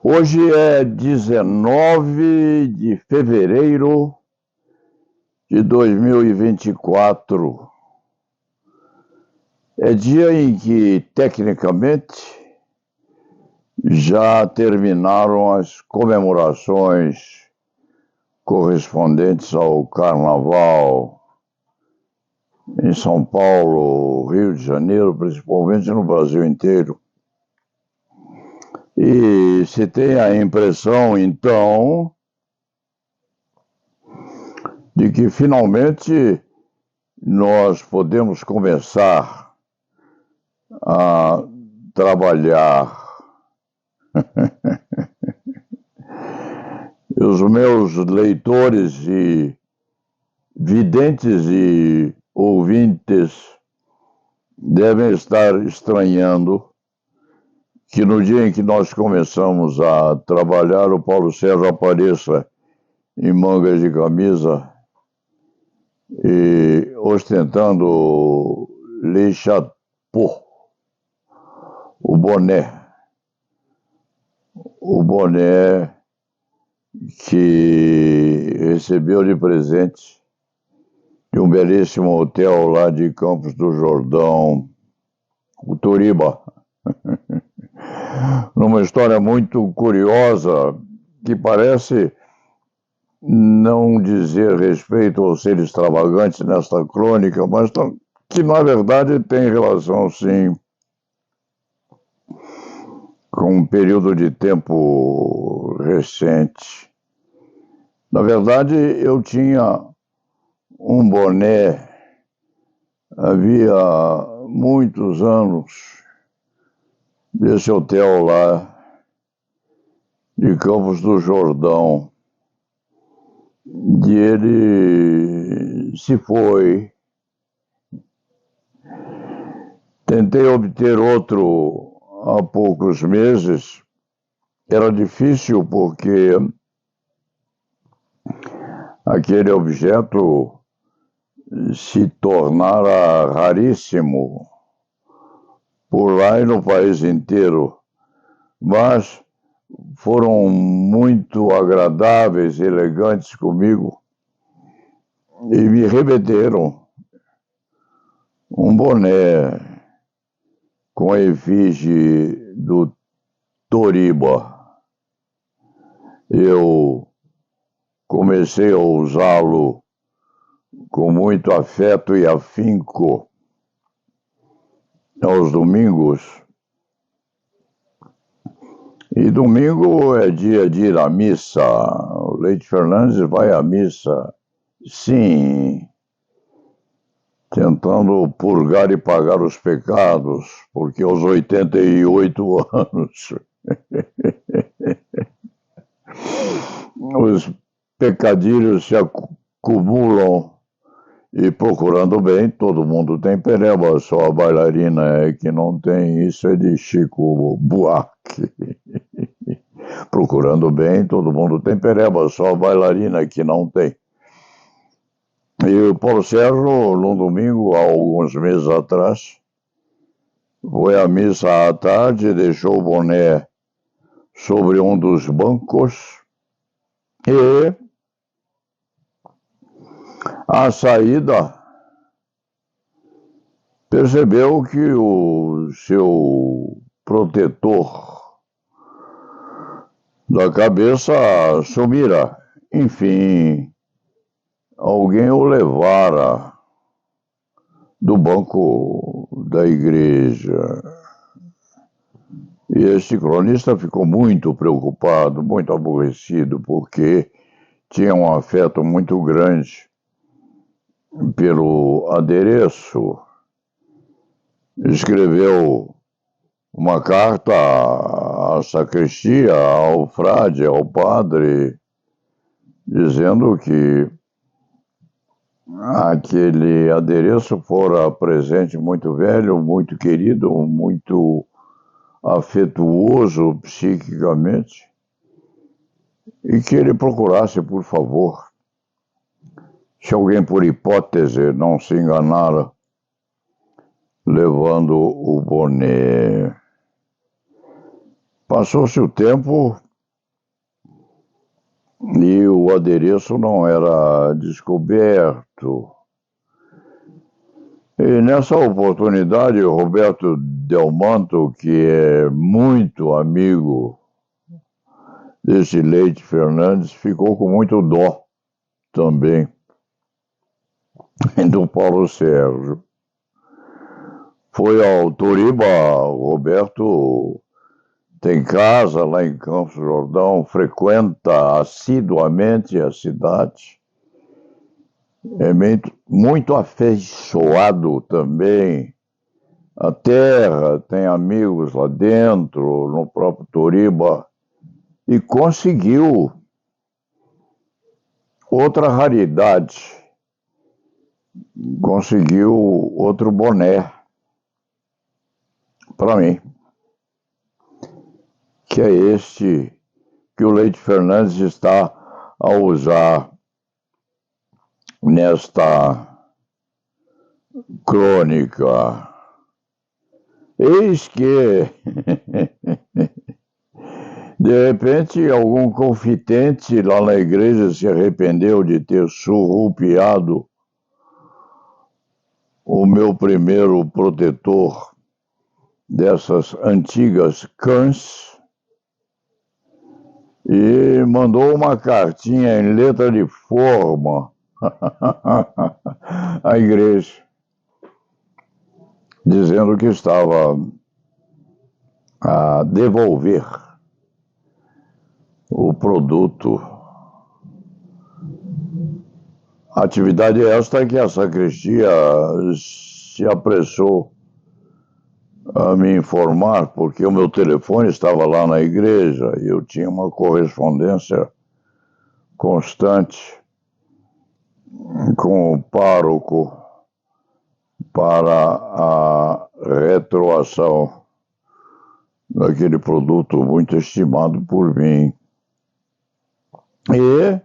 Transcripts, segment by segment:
Hoje é 19 de fevereiro de 2024. É dia em que, tecnicamente, já terminaram as comemorações correspondentes ao Carnaval em São Paulo, Rio de Janeiro, principalmente no Brasil inteiro. E se tem a impressão, então, de que finalmente nós podemos começar a trabalhar. Os meus leitores e videntes e ouvintes devem estar estranhando que no dia em que nós começamos a trabalhar, o Paulo Sérgio apareça em mangas de camisa e ostentando Le Chapeau, o boné que recebeu de presente de um belíssimo hotel lá de Campos do Jordão, o Turiba. Numa história muito curiosa, que parece não dizer respeito ao ser extravagante nesta crônica, mas que na verdade tem relação, sim, com um período de tempo recente. Na verdade, eu tinha um boné, havia muitos anos, desse hotel lá de Campos do Jordão, e ele se foi. Tentei obter outro há poucos meses. Era difícil porque aquele objeto se tornara raríssimo por lá e no país inteiro, mas foram muito agradáveis e elegantes comigo e me remeteram um boné com a efígie do Turiba. Eu comecei a usá-lo com muito afeto e afinco aos domingos. E domingo é dia de ir à missa. O Leite Fernandes vai à missa, sim, tentando purgar e pagar os pecados, porque aos 88 anos os pecadilhos se acumulam e, procurando bem, todo mundo tem pereba, só a bailarina é que não tem. Isso é de Chico Buarque. Procurando bem, todo mundo tem pereba, só a bailarina que não tem. E o Paulo Sérgio, num domingo, há alguns meses atrás, foi à missa à tarde, deixou o boné sobre um dos bancos e, à saída, percebeu que o seu protetor da cabeça sumira. Enfim, alguém o levara do banco da igreja. E este cronista ficou muito preocupado, muito aborrecido, porque tinha um afeto muito grande pelo adereço. Escreveu uma carta à sacristia, ao frade, ao padre, dizendo que aquele adereço fora presente muito velho, muito querido, muito afetuoso psiquicamente, e que ele procurasse, por favor, se alguém por hipótese não se enganara, levando o boné. Passou-se o tempo e o adereço não era descoberto. E nessa oportunidade, o Roberto Delmanto, que é muito amigo desse Leite Fernandes, ficou com muito dó também do Paulo Sérgio. Foi ao Toriba. O Roberto tem casa lá em Campos do Jordão, frequenta assiduamente a cidade. É muito afeiçoado também à terra, tem amigos lá dentro, no próprio Toriba, e conseguiu outra raridade, conseguiu outro boné para mim, que é este que o Leite Fernandes está a usar nesta crônica. Eis que, de repente, algum confidente lá na igreja se arrependeu de ter surrupiado o meu primeiro protetor dessas antigas cães e mandou uma cartinha em letra de forma à igreja, dizendo que estava a devolver o produto. Atividade esta que a sacristia se apressou a me informar, porque o meu telefone estava lá na igreja e eu tinha uma correspondência constante com o pároco para a retroação daquele produto muito estimado por mim. E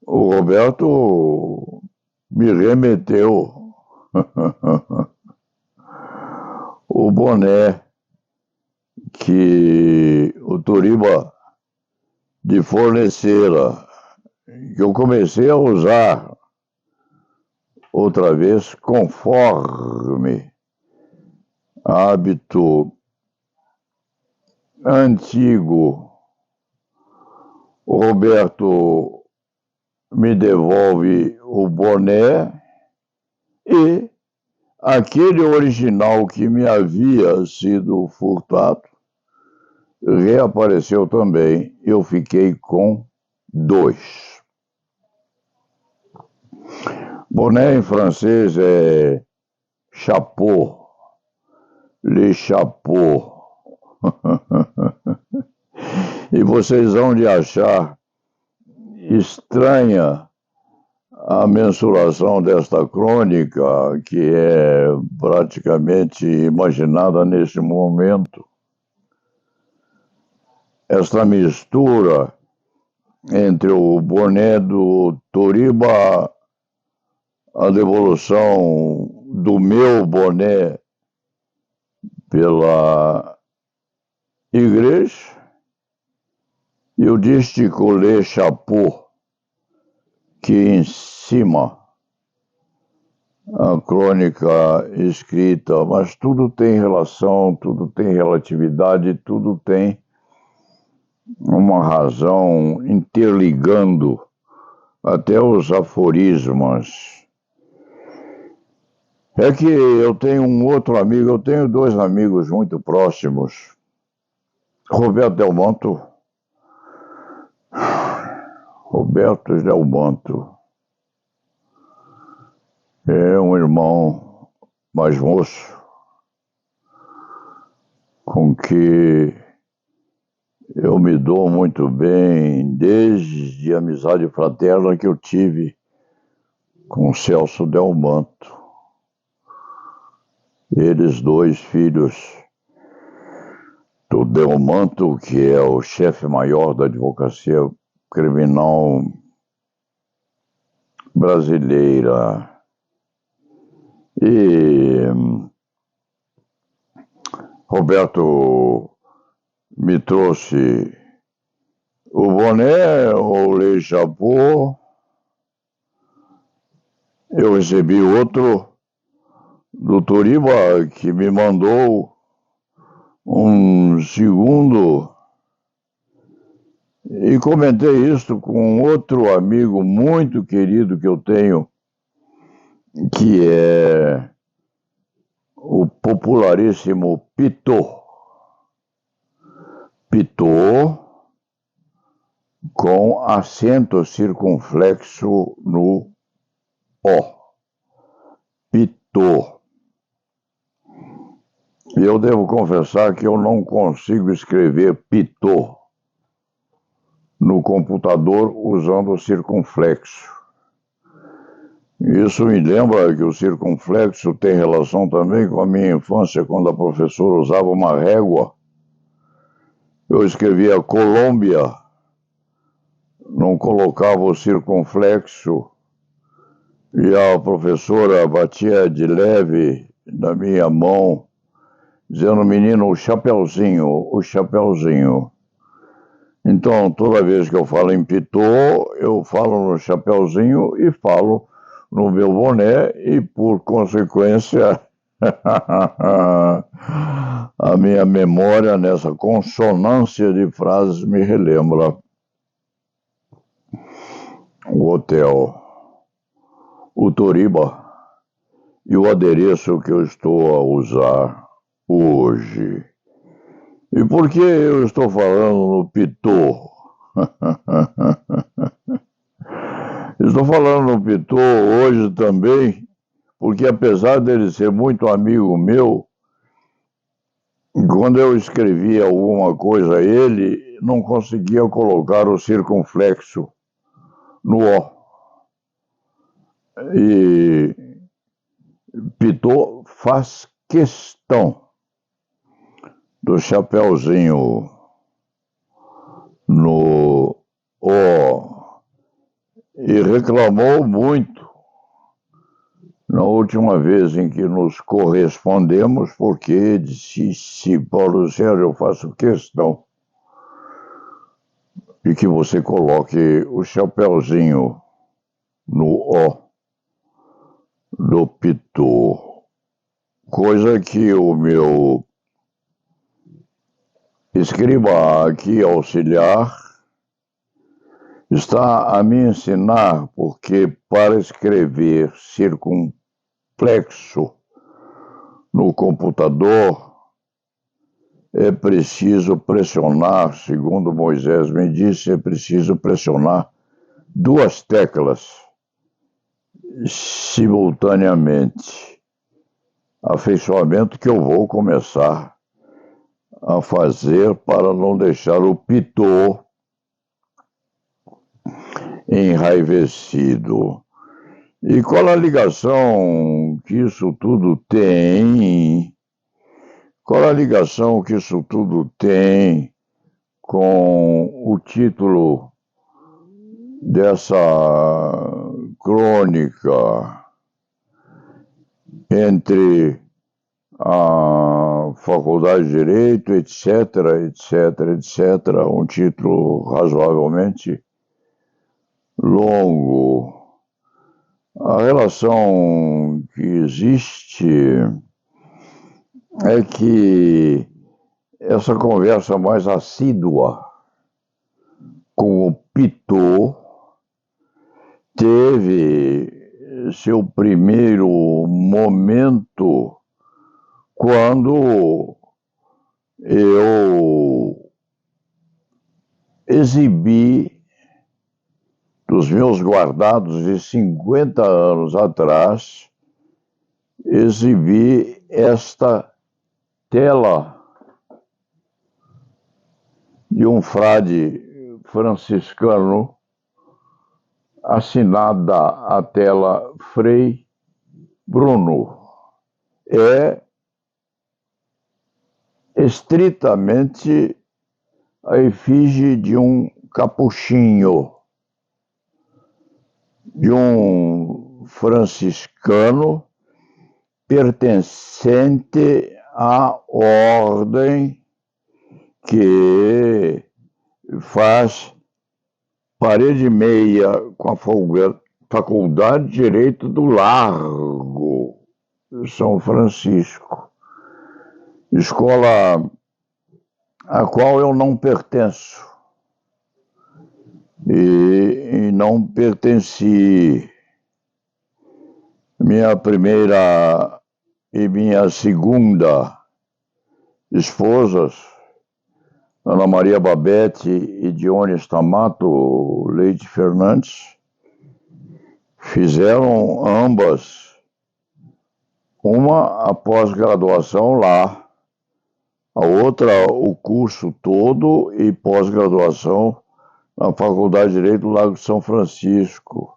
o Roberto me remeteu o boné que o Toriba lhe fornecera, que eu comecei a usar outra vez conforme hábito antigo. O Roberto me devolve o boné e aquele original que me havia sido furtado reapareceu também. Eu fiquei com 2. Boné em francês é chapeau, le chapeau. E vocês vão de achar estranha a mensuração desta crônica, que é praticamente imaginada neste momento. Esta mistura entre o boné do Toriba, a devolução do meu boné pela igreja e o dístico Le Chapeau, que em cima a crônica escrita, mas tudo tem relação, tudo tem relatividade, tudo tem uma razão interligando até os aforismos. É que eu tenho um outro amigo, eu tenho 2 amigos muito próximos. Roberto Delmanto é um irmão mais moço com que eu me dou muito bem desde a amizade fraterna que eu tive com Celso Delmanto. Eles 2 filhos do Delmanto, que é o chefe maior da advocacia criminal brasileira. E Roberto me trouxe O boné, o Le Chapeau, eu recebi outro do Toriba, que me mandou um segundo, e comentei isso com outro amigo muito querido que eu tenho, que é o popularíssimo Pitot. Pitot com acento circunflexo no O. Pitot. E eu devo confessar que eu não consigo escrever Pitot no computador usando o circunflexo. Isso me lembra que o circunflexo tem relação também com a minha infância, quando a professora usava uma régua. Eu escrevia Colômbia, não colocava o circunflexo, e a professora batia de leve na minha mão, dizendo, menino, o chapeuzinho, o chapeuzinho. Então, toda vez que eu falo em Pitot, eu falo no chapeuzinho e falo no meu boné e, por consequência, a minha memória nessa consonância de frases me relembra o hotel, o Toriba e o adereço que eu estou a usar hoje. E por que eu estou falando no Pitot? Estou falando no Pitot hoje também, porque apesar dele ser muito amigo meu, quando eu escrevia alguma coisa a ele, não conseguia colocar o circunflexo no O. E Pitot faz questão do chapeuzinho no O e reclamou muito na última vez em que nos correspondemos, porque disse, Paulo Sérgio, eu faço questão de que você coloque o chapeuzinho no O do Pitot, coisa que o meu escriba aqui auxiliar está a me ensinar, porque para escrever circunflexo no computador é preciso pressionar, segundo Moisés me disse, é preciso pressionar duas teclas simultaneamente. Afeiçoamento que eu vou começar a fazer para não deixar o Pitot enraivecido. E qual a ligação que isso tudo tem? Qual a ligação que isso tudo tem com o título dessa crônica entre a Faculdade de Direito, etc., etc., etc., um título razoavelmente longo? A relação que existe é que essa conversa mais assídua com o Pitot teve seu primeiro momento quando eu exibi dos meus guardados de 50 anos atrás, exibi esta tela de um frade franciscano, assinada a tela Frei Bruno. É estritamente a efígie de um capuchinho, de um franciscano pertencente à ordem que faz parede e meia com a Faculdade de Direito do Largo São Francisco, escola a qual eu não pertenço e não pertenci. Minha primeira e minha segunda esposas, Ana Maria Babete e Dionis Tamato Leite Fernandes, fizeram ambas uma a pós-graduação lá, a outra o curso todo e pós-graduação na Faculdade de Direito do Largo de São Francisco.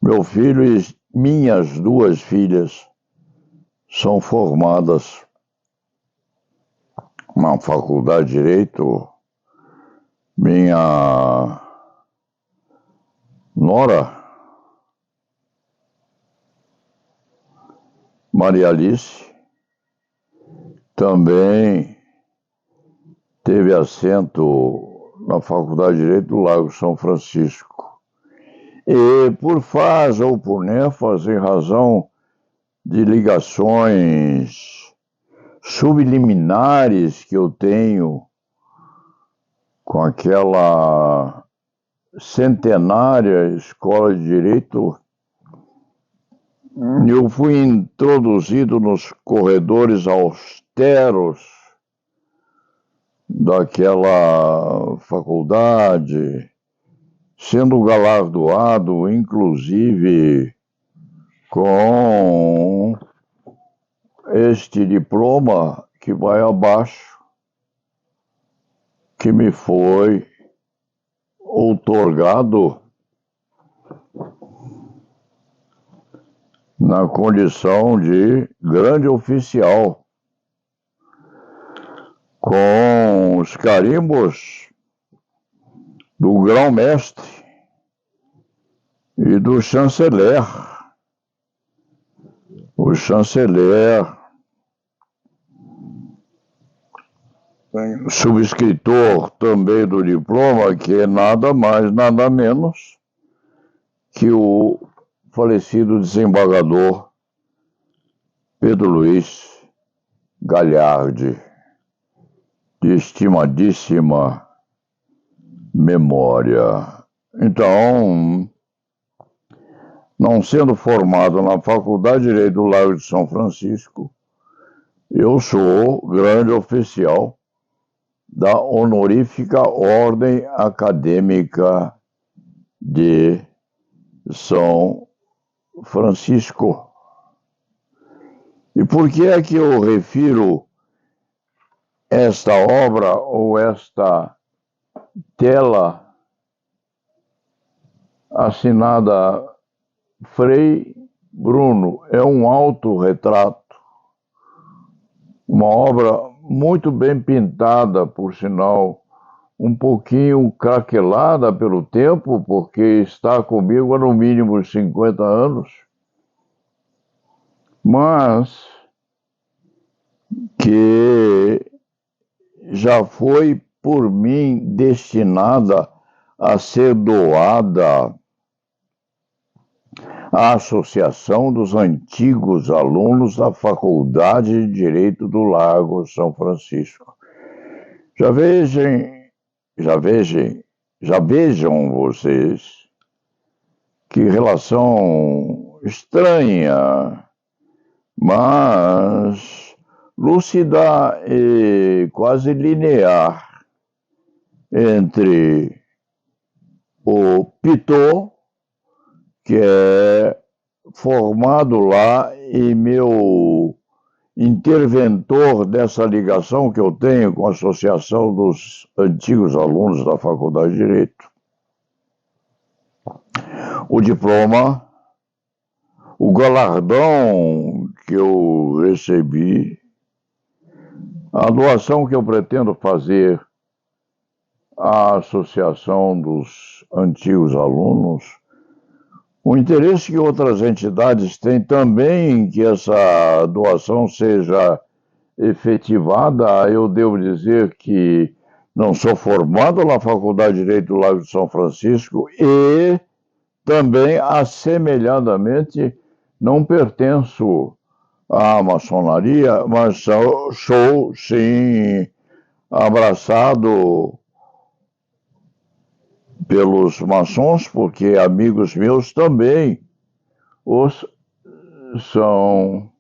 Meu filho e minhas duas filhas são formadas na Faculdade de Direito. Minha nora, Maria Alice, também teve assento na Faculdade de Direito do Largo São Francisco. E por faz ou por nefas, em razão de ligações subliminares que eu tenho com aquela centenária Escola de Direito, eu fui introduzido nos corredores austeros daquela faculdade, sendo galardoado, inclusive, com este diploma que vai abaixo, que me foi outorgado na condição de grande oficial, com os carimbos do grão-mestre e do chanceler. O chanceler, subscritor também do diploma, que é nada mais, nada menos que o falecido desembargador Pedro Luiz Galhardi, de estimadíssima memória. Então, não sendo formado na Faculdade de Direito do Largo de São Francisco, eu sou grande oficial da honorífica Ordem Acadêmica de São Francisco. E por que é que eu refiro esta obra ou esta tela assinada Frei Bruno? É um autorretrato, uma obra muito bem pintada, por sinal, um pouquinho craquelada pelo tempo, porque está comigo há no mínimo 50 anos, mas que já foi por mim destinada a ser doada à Associação dos Antigos Alunos da Faculdade de Direito do Largo São Francisco. Já vejam vocês que relação estranha, mas lúcida e quase linear entre o Pitot, que é formado lá, e meu interventor dessa ligação que eu tenho com a Associação dos Antigos Alunos da Faculdade de Direito. O diploma, o galardão que eu recebi, a doação que eu pretendo fazer à Associação dos Antigos Alunos, o interesse que outras entidades têm também em que essa doação seja efetivada. Eu devo dizer que Não sou formado na Faculdade de Direito do Lago de São Francisco e também, assemelhadamente, não pertenço à maçonaria, mas sou, sim, abraçado pelos maçons, porque amigos meus também os são.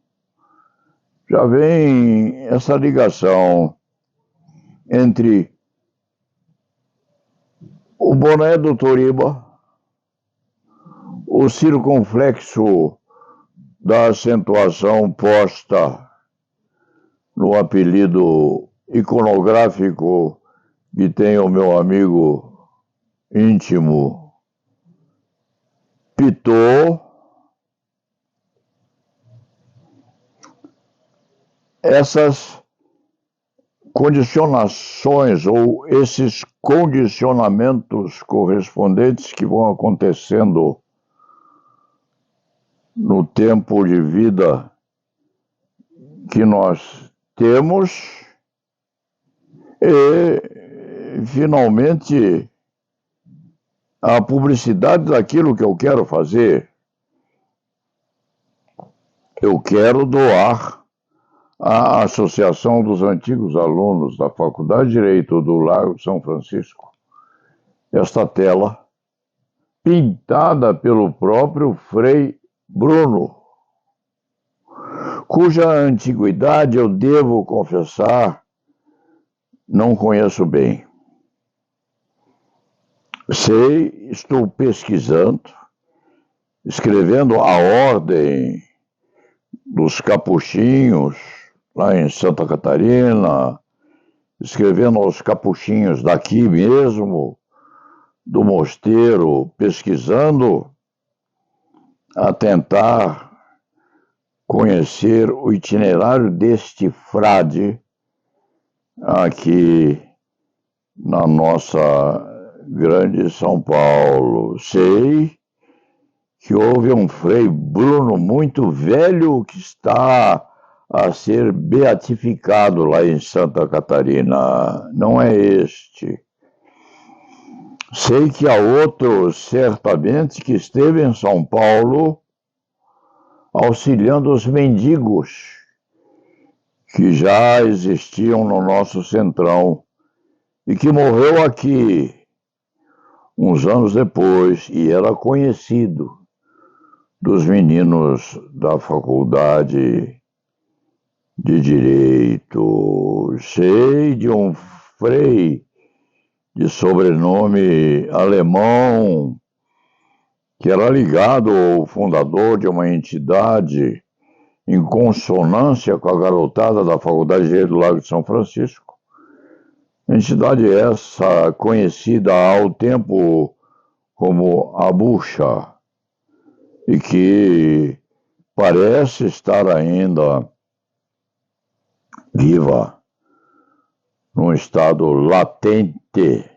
Já vem essa ligação entre o boné do Toriba, o circunflexo da acentuação posta no apelido iconográfico que tem o meu amigo íntimo Pitot. Essas condicionações ou esses condicionamentos correspondentes que vão acontecendo no tempo de vida que nós temos e, finalmente, a publicidade daquilo que eu quero fazer. Eu quero doar à Associação dos Antigos Alunos da Faculdade de Direito do Lago de São Francisco esta tela pintada pelo próprio Frei Bruno, cuja antiguidade eu devo confessar não conheço bem. Sei, estou pesquisando, escrevendo a ordem dos capuchinhos lá em Santa Catarina, escrevendo aos capuchinhos daqui mesmo, do mosteiro, pesquisando, a tentar conhecer o itinerário deste frade aqui na nossa grande São Paulo. Sei que houve um Frei Bruno muito velho que está a ser beatificado lá em Santa Catarina. Não é este. Sei que há outro, certamente, que esteve em São Paulo auxiliando os mendigos que já existiam no nosso centrão e que morreu aqui uns anos depois e era conhecido dos meninos da faculdade de Direito. Sei de um frei de sobrenome alemão que era ligado ao fundador de uma entidade em consonância com a garotada da Faculdade de Direito do Lago de São Francisco. Entidade essa conhecida ao tempo como a Bucha e que parece estar ainda viva, num estado latente,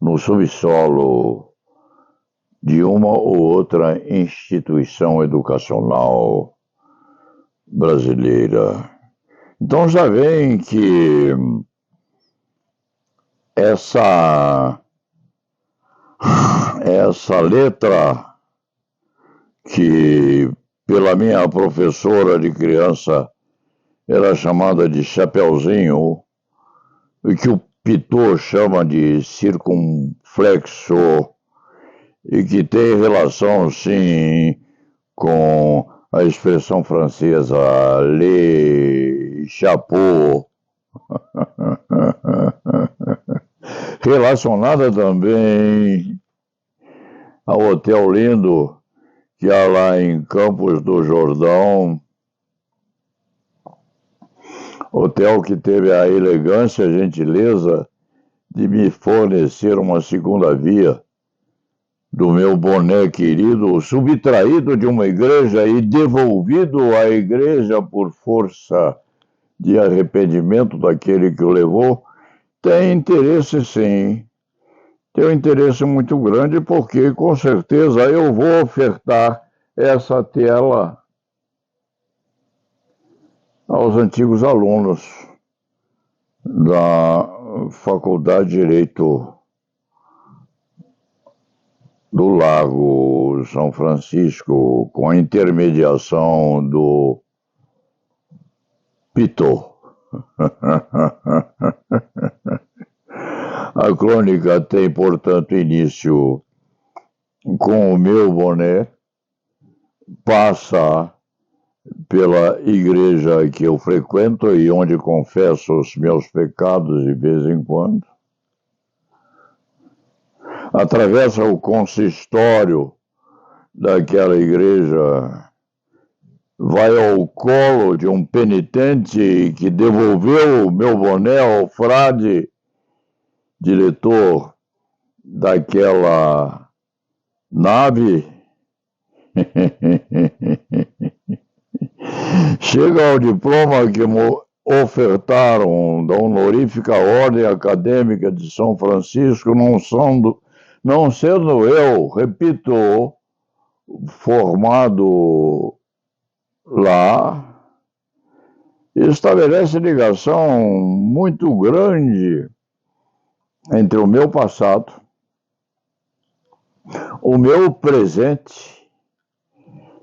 no subsolo de uma ou outra instituição educacional brasileira. Então já vem que essa letra que pela minha professora de criança era chamada de Chapeuzinho, e que o Pitot chama de circunflexo, e que tem relação, sim, com a expressão francesa le chapeau, relacionada também ao hotel lindo que há lá em Campos do Jordão, hotel que teve a elegância e a gentileza de me fornecer uma segunda via do meu boné querido, subtraído de uma igreja e devolvido à igreja por força de arrependimento daquele que o levou. Tem interesse, sim. Tem um interesse muito grande, porque com certeza eu vou ofertar essa tela aos antigos alunos da Faculdade de Direito do Lago São Francisco, com a intermediação do Pitot. A crônica tem, portanto, início com o meu boné, passa pela igreja que eu frequento e onde confesso os meus pecados de vez em quando, atravessa o consistório daquela igreja, vai ao colo de um penitente que devolveu o meu boné ao frade, diretor daquela nave. Chega ao diploma que ofertaram da honorífica Ordem Acadêmica de São Francisco, não sendo eu, repito, formado lá, estabelece ligação muito grande entre o meu passado, o meu presente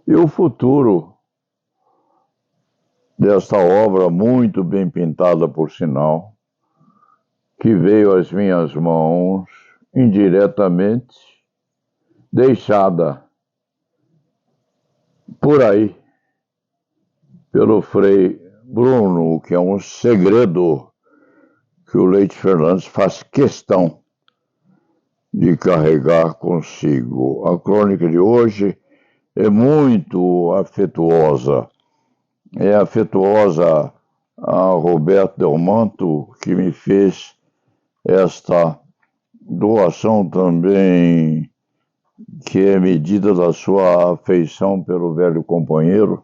e o futuro desta obra muito bem pintada, por sinal, que veio às minhas mãos indiretamente, deixada por aí pelo Frei Bruno, que é um segredo que o Leite Fernandes faz questão de carregar consigo. A crônica de hoje é muito afetuosa. É afetuosa a Roberto Delmanto, que me fez esta doação também, que é medida da sua afeição pelo velho companheiro.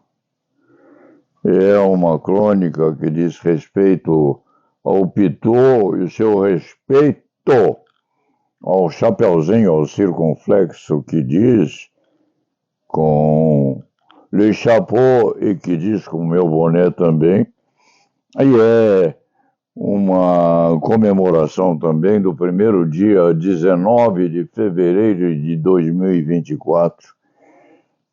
É uma crônica que diz respeito ao Pitot e o seu respeito ao chapeuzinho, ao circunflexo, que diz com Le Chapeau e que diz com o meu boné também. Aí é uma comemoração também do primeiro dia 19 de fevereiro de 2024,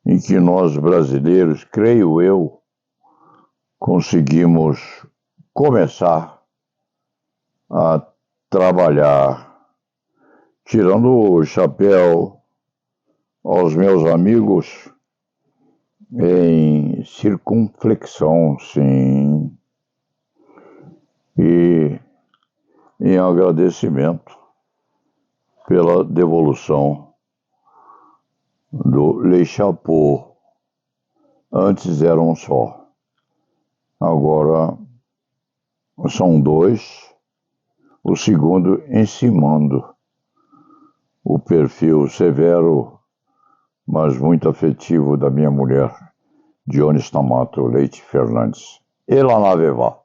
em que nós brasileiros, creio eu, conseguimos começar a trabalhar, tirando o chapéu aos meus amigos em circunflexão, sim, e em agradecimento pela devolução do Le Chapeau. Antes era um só. Agora são dois, o segundo encimando o perfil severo, mas muito afetivo da minha mulher, Dionis Tamato Leite Fernandes. E lá na Vevá.